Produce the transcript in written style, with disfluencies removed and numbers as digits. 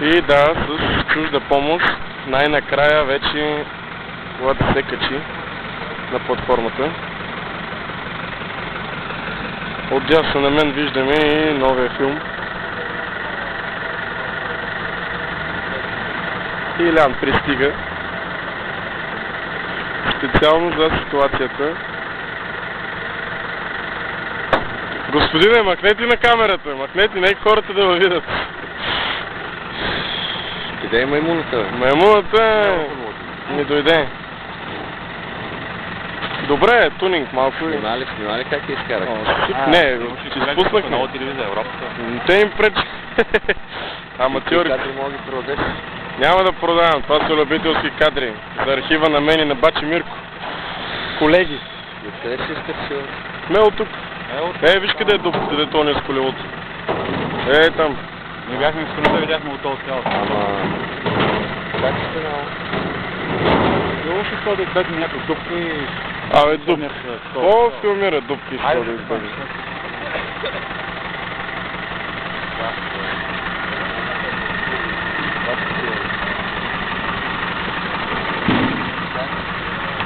И да, с чужда помощ най-накрая вече колата се качи на платформата. Отдясно на мен виждаме и новия филм. Илян пристига специално за ситуацията. Господине, махнете на камерата, махнете, нека хората да го видят. Къде е маймуната? Маймуната не дойде. Добре, тунинг малко. Снима ли как я изкарах? Не, че спуснахме. Нова телевизия, Европа. Те им пречи. Аматьори. Кадри мога да продадеш? Няма да продавам, това са любителски кадри. За архива на мен и на бачи Мирко. Колеги. Откъде ще изкачил? Мел тук. Виж къде е дупката, де то не е с колелото. Там. Не бяхме в страната, видяхме от този цяло. Ама... Как ще стана? Било ще това да избегне някакви дупки. Абе, дупки. Какво филмира дупки? Айде да се